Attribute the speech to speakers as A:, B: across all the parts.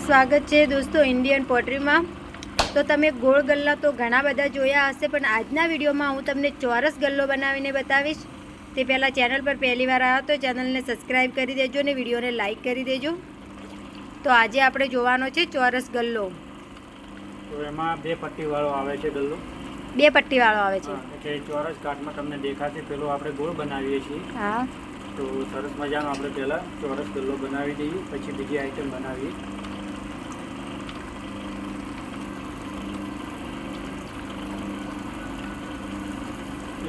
A: સ્વાગત છે દોસ્તો ઇન્ડિયન પોટરીમાં। તો તમે ગોળ ગલ્લા તો ઘણા બધા જોયા હશે, પણ આજના વિડીયોમાં હું તમને ચોરસ ગલ્લો બનાવીને બતાવીશ। તે પહેલાં ચેનલ પર પહેલી વાર આવ્યા તો ચેનલને સબસ્ક્રાઈબ કરી દેજો અને વિડીયોને લાઇક કરી દેજો। તો આજે આપણે જોવાનો છે ચોરસ ગલ્લો।
B: તો એમાં બે પટ્ટીવાળો આવે છે ગલ્લો।
A: બે પટ્ટીવાળો આવે છે।
B: એટલે ચોરસ કાટમાં તમને દેખાશે। પેલો આપણે ગોળ બનાવીએ છીએ।
A: હા,
B: તો સરસ મજાનો આપણે પહેલાં ચોરસ ગલ્લો બનાવી દઈએ, પછી બીજી આઈટમ બનાવીએ।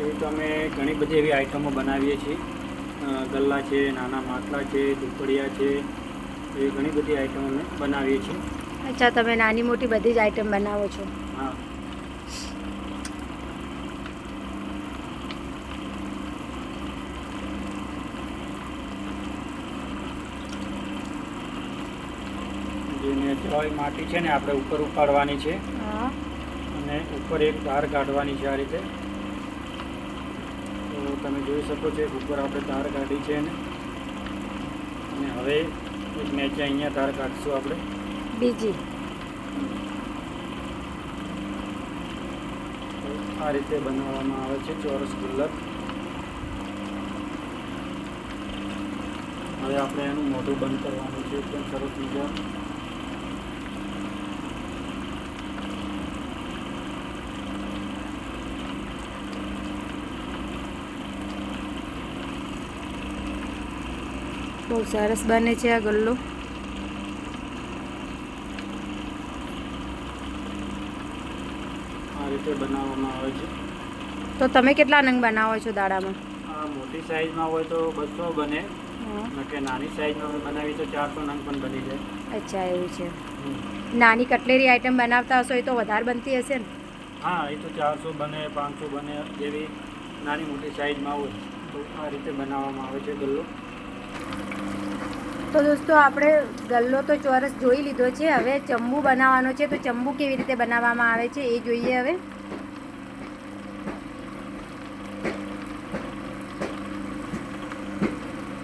B: એવી તો અમે ઘણી બધી એવી આઈટમો બનાવીએ છીએ। ગલ્લા છે, નાના માટલા છે, ઝૂંપડિયા છે, એવી ઘણી બધી આઈટમો અમે બનાવીએ છીએ।
A: અચ્છા, તમે નાની મોટી બધી જ આઈટમ બનાવો છો?
B: હા। જે નેચરલ માટી છે ને આપણે ઉપર ઉપાડવાની છે।
A: હા,
B: અને ઉપર એક તાર કાઢવાની છે આ રીતે। તો તમે જોઈ શકો છો ઉપર આપણે તાર કાઢી છે અને હવે એક નીચે અહીંયા તાર કાઢશું આપણે
A: બીજી।
B: આ રીતે બનાવવામાં આવે છે ચોરસ ગુલ્લક। હવે આપણે એનું મોઢું બંધ કરવાનું છે એકદમ સરસ મજા।
A: બહુ સરસ બને છે આ ગલ્લો।
B: આ રીતે બનાવવામાં આવે છે।
A: તો તમે કેટલા નંગ બનાવો છો દાડામાં?
B: આ મોટી સાઈઝમાં હોય તો 200 બને, અને કે નાની સાઈઝમાં બનાવી તો 400 નંગ પણ બની જાય।
A: અચ્છા, એવું છે। નાની કટલેરી આઈટમ બનાવતા હશો એ તો વધારે બનતી હશે ને?
B: હા, એ તો 400 બને, 500 બને, જેવી નાની મોટી સાઈઝમાં હોય તો આ રીતે બનાવવામાં આવે છે ગલ્લો।
A: તો દોસ્તો આપણે ગલ્લો તો ચોરસ જોઈ લીધો છે। હવે ચંબુ બનાવવાનો છે, તો ચંબુ કેવી રીતે બનાવવામાં આવે છે એ જોઈએ। હવે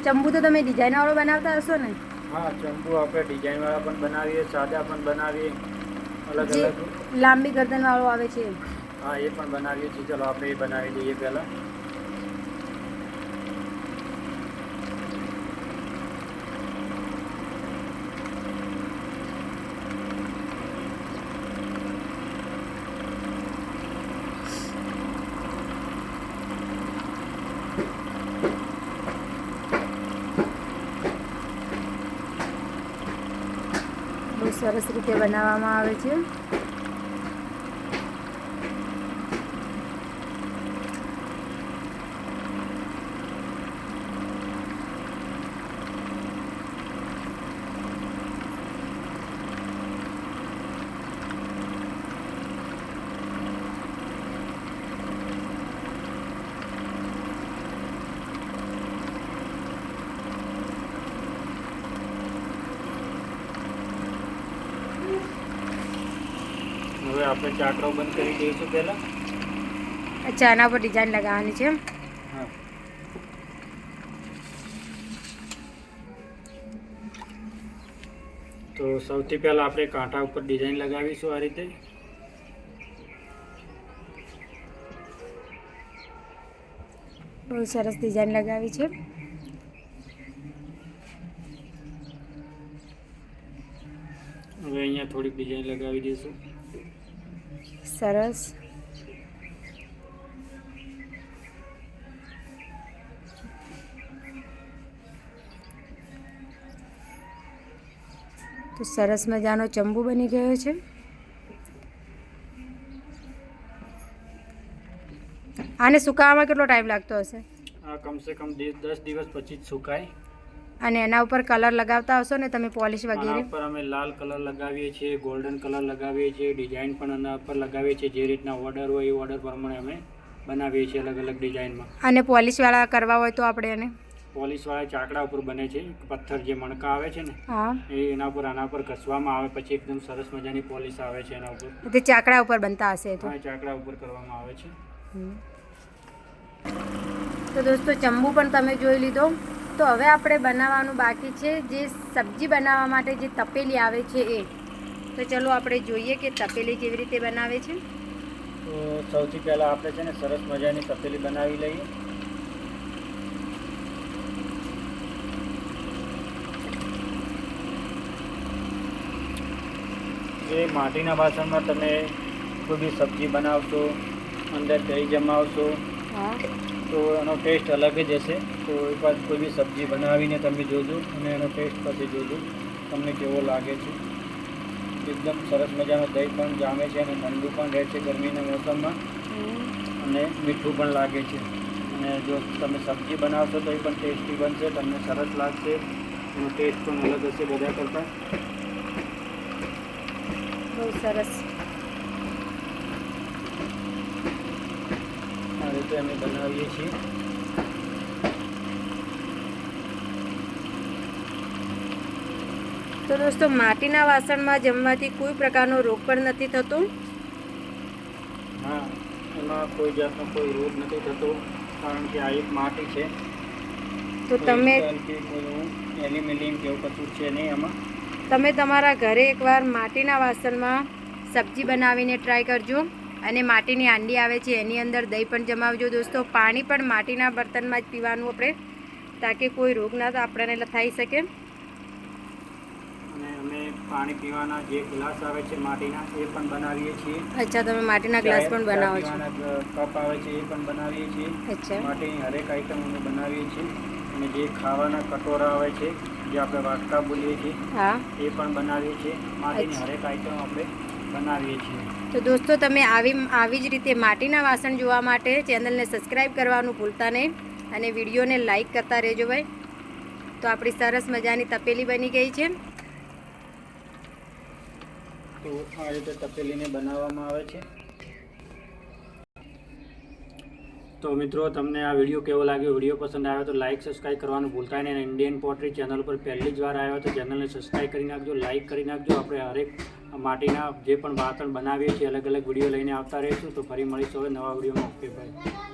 A: ચંબુ તો તમે ડિઝાઇનવાળો બનાવતા હશો ને?
B: હા, ચંબુ આપણે ડિઝાઇનવાળા પણ બનાવીએ, સાદા પણ બનાવીએ, અલગ
A: જે
B: અલગ।
A: લાંબી ગરદનવાળો આવે છે?
B: હા, એ પણ બનાવીએ છીએ। ચલો આપણે એ બનાવી દઈએ પહેલાં।
A: બહુ સરસ રીતે બનાવવામાં આવે છે।
B: હવે આપણે ચાકડો બંધ કરી દઈશું પહેલાં।
A: અચ્છા, આના પર ડિઝાઇન લગાવવાની છે?
B: હા। તો સૌથી પહેલાં આપણે કાંઠા ઉપર ડિઝાઇન લગાવીશું આ રીતે।
A: બહુ સરસ ડિઝાઇન લગાવી છે।
B: હવે અહીંયા થોડીક ડિઝાઇન લગાવી દઈશું।
A: સરસ। તો સરસ મજાનો ચંબુ બની ગયો છે। આને સુકાવવામાં કેટલો ટાઈમ લાગતો હશે?
B: આ કમસે કમ 10 દિવસ પછી જ સુકાય।
A: અને એના ઉપર કલર લગાવતા હશો ને તમે, પોલિશ
B: આના
A: વગેરે?
B: ઉપર અમે લાલ કલર લગાવીએ છીએ, ગોલ્ડન કલર લગાવીએ છીએ, ડિઝાઇન પણ આના ઉપર લગાવીએ છીએ। જે રીતના ઓર્ડર હોય એ ઓર્ડર પ્રમાણે અમે બનાવીએ છીએ અલગ અલગ ડિઝાઇનમાં।
A: અને પોલિશવાળા કરવા હોય તો આપણે એને?
B: પોલિશવાળા ચાકડા ઉપર બને છે। પથ્થર જે મણકા આવે છે ને,
A: હા,
B: એના ઉપર આના ઉપર ઘસવામાં આવે, પછી એકદમ સરસ મજાની પોલિશ આવે છે એના ઉપર।
A: તે ચાકડા ઉપર બનતા હશે તો?
B: હા, ચાકડા ઉપર કરવામાં આવે છે।
A: તો દોસ્તો ચંબુ પણ તમે જોઈ લીધો। તો હવે આપણે બનાવવાનું બાકી છે જે સબ્જી બનાવવા માટે જે તપેલી આવે છે એ. તો ચલો આપણે જોઈએ કે તપેલી કેવી રીતે બનાવે છે.
B: તો સૌથી પહેલાં આપણે છે ને સરસ મજાની તપેલી બનાવી લઈએ. જે માટીના વાસણમાં તમે કોઈ બી સબ્જી બનાવશો, અંદર દહીં જમાવશો
A: હા,
B: તો એનો ટેસ્ટ અલગ જ હશે. તો એકવાર કોઈ બી સબ્જી બનાવીને તમે જોજો અને એનો ટેસ્ટ પછી જોજો તમને કેવો લાગે છે. એકદમ સરસ મજાનો દહીં પણ જામે છે અને ઠંડુ પણ રહે છે ગરમીના મોસમમાં, અને મીઠું પણ લાગે છે. અને જો તમે સબ્જી બનાવશો તો એ પણ ટેસ્ટી બનશે, તમને સરસ લાગશે, એનો ટેસ્ટ પણ અલગ હશે બધા કરતાં.
A: બહુ સરસ.
B: આ રીતે અમે બનાવીએ છીએ.
A: તો દોસ્તો માટીના વાસણમાં જમવાથી કોઈ પ્રકારનો રોગ પણ નથી થતો.
B: હા, એમાં કોઈ જાતનો કોઈ રોગ નથી થતો, કારણ કે આ એક માટી છે.
A: તો તમે
B: કોઈ એલ્યુમિનિયમ કે એવું કશું છે નહીં આમાં.
A: તમે તમારા ઘરે એકવાર માટીના વાસણમાં સબ્જી બનાવીને ટ્રાય કરજો. અને માટીની હાંડી આવે છે એની અંદર દહીં પણ જમાવજો દોસ્તો. પાણી પણ માટીના બર્તનમાં જ પીવાનું આપણે, તાકે કોઈ રોગ ના આપણને થઈ શકે.
B: અને અમે પાણી પીવાના જે ગ્લાસ આવે છે માટીના એ પણ બનાવીએ છીએ.
A: અચ્છા, તમે માટીના ગ્લાસ પણ બનાવો છો.
B: કપ આવે છે એ પણ બનાવીએ છીએ.
A: અચ્છા,
B: માટીની હરેક આઈટમ અમે બનાવીએ છીએ. અને જે ખાવાના કટોરા આવે છે, જે આપણે વાટકા બોલીએ છીએ,
A: હા,
B: એ પણ બનાવીએ છીએ. માટીની હરેક આઈટમ આપણે બનાવીએ છીએ.
A: તો દોસ્તો તમે આવી જ રીતે માટીના વાસણ જોવા માટે ચેનલને સબસ્ક્રાઈબ કરવાનું ભૂલતા નહીં, અને વિડીયોને લાઈક કરતા રહેજો ભાઈ. તો આપણી સરસ મજાની તપેલી બની ગઈ છે.
B: તો આ રીતે તપેલીને બનાવવામાં આવે છે. તો મિત્રો, તમને આ વિડીયો કેવો લાગ્યો? વિડીયો પસંદ આવ્યો તો લાઇક સબસ્ક્રાઈબ કરવાનું ભૂલતા નહીં. અને ઇન્ડિયન પોટરી ચેનલ પર પહેલી જ વાર આવ્યો તો ચેનલને સબસ્ક્રાઈબ કરી નાખજો, લાઇક કરી નાખજો. આપણે હરેક માટીના જે પણ વાસણ બનાવીએ છીએ અલગ અલગ વિડીયો લઈને આવતા રહીશું. તો ફરી મળીશું હવે નવા વિડીયોમાં. Okay bye.